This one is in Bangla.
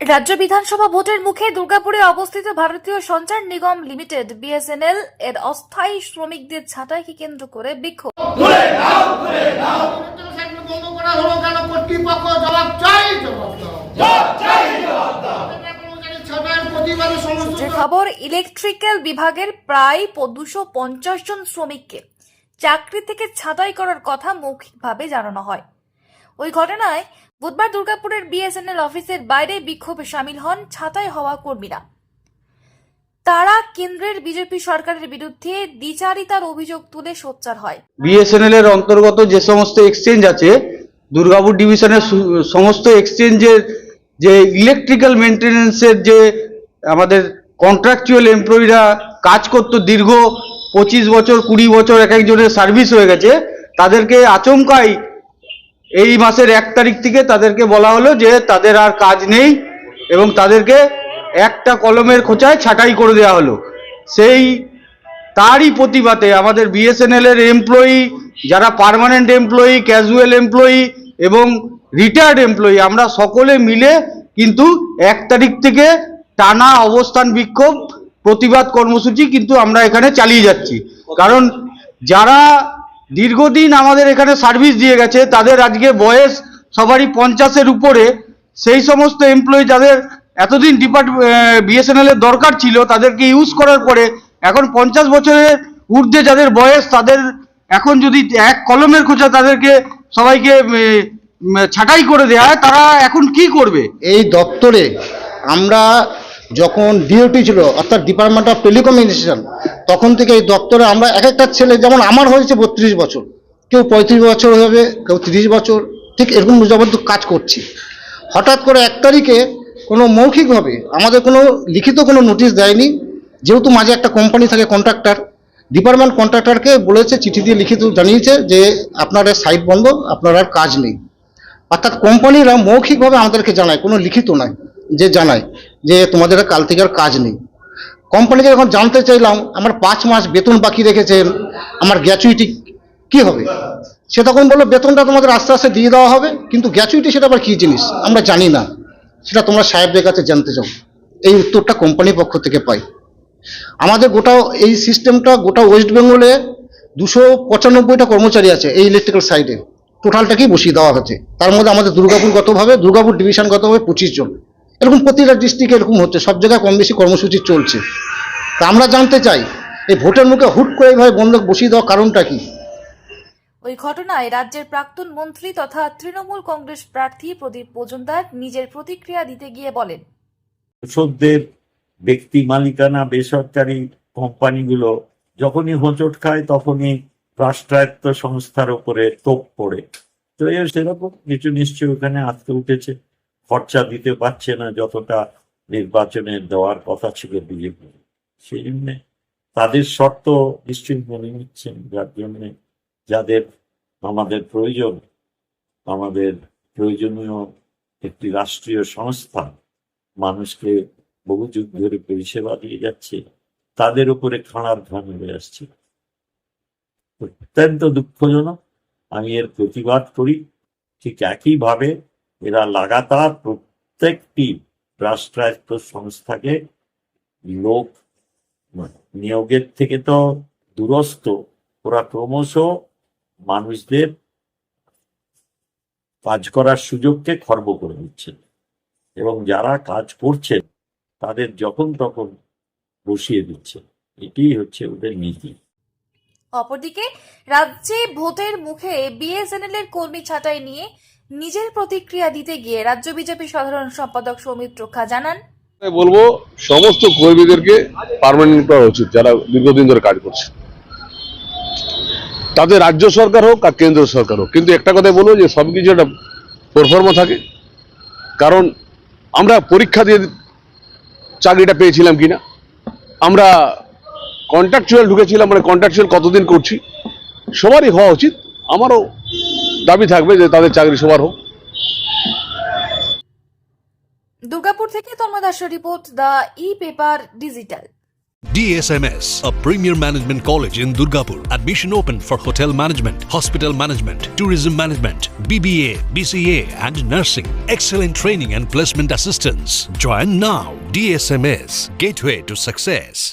রাজ্য বিধানসভা ভোটের মুখে দুর্গাপুরে অবস্থিত ভারতীয় সঞ্চার নিগম লিমিটেড বিএসএনএল এর অস্থায়ী শ্রমিকদের ছাঁটাইকে কেন্দ্র করে বিক্ষোভ। যে খবর, ইলেকট্রিক্যাল বিভাগের প্রায় 250 জন শ্রমিককে চাকরি থেকে ছাঁটাই করার কথা মৌখিকভাবে জানানো হয়। ওই ঘটনায় বুধবার দুর্গাপুরের বিএসএনএল অফিসের বাইরে বিক্ষোভে সামিল হন ছাঁটাই হওয়া কর্মীরা। তারা কেন্দ্রের বিজেপি সরকারের বিরুদ্ধে দ্বিচারিতার অভিযোগ তুলে সোচ্চার হয়। বিএসএনএল এর অন্তর্গত যে সমস্ত এক্সচেঞ্জ আছে, দুর্গাপুর ডিভিশনের সমস্ত এক্সচেঞ্জের যে ইলেকট্রিক্যাল মেনটেন্যান্সের যে আমাদের কন্ট্রাকচুয়াল এমপ্লয়িরা কাজ করতো, দীর্ঘ 25 বছর 20 বছর এক একজনের সার্ভিস হয়ে গেছে, তাদেরকে আচমকাই এই মাসের 1 তারিখ থেকে তাদেরকে বলা হলো যে তাদের আর কাজ নেই এবং তাদেরকে একটা কলমের খোঁচায় ছাঁটাই করে দেওয়া হলো। তারই প্রতিবাদে আমাদের বিএসএনএল এর এমপ্লয়ি, যারা পার্মানেন্ট এমপ্লয়ি, ক্যাজুয়াল এমপ্লয়ি এবং রিটায়ার্ড এমপ্লয়ি, আমরা সকলে মিলে কিন্তু 1 তারিখ থেকে টানা অবস্থান বিক্ষোভ প্রতিবাদ কর্মসূচি কিন্তু আমরা এখানে চালিয়ে যাচ্ছি। কারণ যারা দীর্ঘদিন আমাদের এখানে সার্ভিস দিয়ে গেছে, তাদের আজকে বয়স সবারই 50-এর উপরে, সেই সমস্ত এমপ্লয়ি যাদের এতদিন বিএসএনএল এর দরকার ছিল, তাদেরকে ইউজ করার পরে এখন 50 বছরের ঊর্ধ্বে যাদের বয়স, তাদের এখন যদি এক কলমের খোঁচা তাদেরকে সবাইকে ছাঁটাই করে দেওয়া হয়, তারা এখন কি করবে? এই দপ্তরে আমরা যখন ডিওটি ছিল, অর্থাৎ ডিপার্টমেন্ট অফ টেলিকমিউনিকেশন, তখন থেকে এই দপ্তরে আমরা এক একটা ছেলে, যেমন আমার হয়েছে 32 বছর, কেউ 35 বছর হবে, কেউ 30 বছর, ঠিক এরকম যাবতীয় কাজ করছি। হঠাৎ করে 1 তারিখে কোনো মৌখিকভাবে আমাদের কোনো লিখিত কোনো নোটিশ দেয়নি। যেহেতু মাঝে একটা কোম্পানি থাকে কন্ট্রাক্টর, ডিপার্টমেন্ট কন্ট্রাক্টরকে বলেছে, চিঠি দিয়ে লিখিত জানিয়েছে যে আপনার সাইট বন্ধ, আপনার আর কাজ নেই। অর্থাৎ কোম্পানিরা মৌখিকভাবে আমাদেরকে জানায়, কোনো লিখিত নয়, যে জানায় যে তোমাদের কাল থেকে আর কাজ নেই। কোম্পানিকে যখন জানতে চাইলাম আমার 5 মাস বেতন বাকি রেখেছেন, আমার গ্র্যাচুইটি কি হবে, সে তখন বললো বেতনটা তোমাদের আস্তে আস্তে দিয়ে দেওয়া হবে, কিন্তু গ্র্যাচুইটি সেটা আবার কি জিনিস আমরা জানি না, সেটা তোমরা সাহেবদের কাছে জানতে চাও। এই উত্তরটা কোম্পানির পক্ষ থেকে পাই। আমাদের গোটা এই সিস্টেমটা গোটা ওয়েস্ট বেঙ্গলে 295টা কর্মচারী আছে এই ইলেকট্রিক্যাল সাইডে, টোটালটাকেই বসিয়ে দেওয়া হচ্ছে। তার মধ্যে আমাদের দুর্গাপুর ডিভিশনগতভাবে 25 জন। এরকম প্রতিটা ডিস্ট্রিক্টে এরকম হচ্ছে, সব জায়গায় কম বেশি কর্মসূচি চলছে। তা আমরা জানতে চাই এই ভোটের মুখে হুট করে এইভাবে বন্ধ বসিয়ে দেওয়ার কারণটা কি? ওই ঘটনায় রাজ্যের প্রাক্তন মন্ত্রী তথা তৃণমূল কংগ্রেস প্রার্থী প্রদীপ মজুমদার নিজের প্রতিক্রিয়া দিতে গিয়ে বলেন, কৃষকদের ব্যক্তি মালিকানা বেসরকারি কোম্পানিগুলো যখনই হোঁচট খায় তখনই রাষ্ট্রায়ত্ত সংস্থার উপরে তোপ পড়ে। তো সেরকম কিছু নিশ্চয়ই ওখানে আটকে উঠেছে, খরচা দিতে পারছে না যতটা নির্বাচনে দেওয়ার কথা ছিল বিজেপি। সেই জন্য তাদের শর্ত নিশ্চয়ই মেনে নিচ্ছেন, যার জন্য যাদের আমাদের প্রয়োজনীয় একটি রাষ্ট্রীয় সংস্থা মানুষকে বহু যুগ ধরে পরিষেবা দিয়ে যাচ্ছে, তাদের উপরে খাঁড়ার ঘাম হয়ে আসছে। অত্যন্ত দুঃখজনক। আমি এর প্রতিবাদ করি। ঠিক একইভাবে এরা লাগাতার প্রত্যেকটি রাষ্ট্রায়ত্ত সংস্থাকে লোক নিয়োগের থেকে তো দূরস্থ, ওরা ক্রমশ মানুষদের কাজ করার সুযোগকে খর্ব করে দিচ্ছে এবং যারা কাজ করছেন তাদের যখন তখন বসিয়ে দিচ্ছে। এটাই হচ্ছে ওদের নীতি। অপরদিকে রাজ্যে ভোটের মুখে বিএসএনএল এর কর্মী ছাঁটাই নিয়ে নিজের প্রতিক্রিয়া দিতে গিয়ে রাজ্য বিজেপি সাধারণ সম্পাদক সৌমিত্র খা জানান, বলবো সমস্ত কর্মীদেরকে পার্মানেন্ট করা উচিত, যারা দীর্ঘদিন ধরে কাজ করছে, তাদের রাজ্য সরকার হোক আর কেন্দ্র সরকার হোক। কিন্তু একটা কথা বলবো যে সবকিছু একটা পারফরমা থাকে, কারণ আমরা পরীক্ষা দিয়ে চাকরিটা পেয়েছিলাম কিনা, আমরা কন্ট্রাকচুয়াল ঢুকেছিলাম, মানে কন্ট্রাকচুয়াল কতদিন করছি, সবারই হওয়া উচিত। আমারও দাবি থাকবে যে তাদের চাকরি সবার হোক। দুর্গাপুর থেকে তন্ময় দাসের report, the e paper digital. DSMS, a premier management college in Durgapur. Admission open for hotel management, hospital management, tourism management, BBA, BCA and nursing. Excellent training and placement assistance. Join now. DSMS, gateway to success.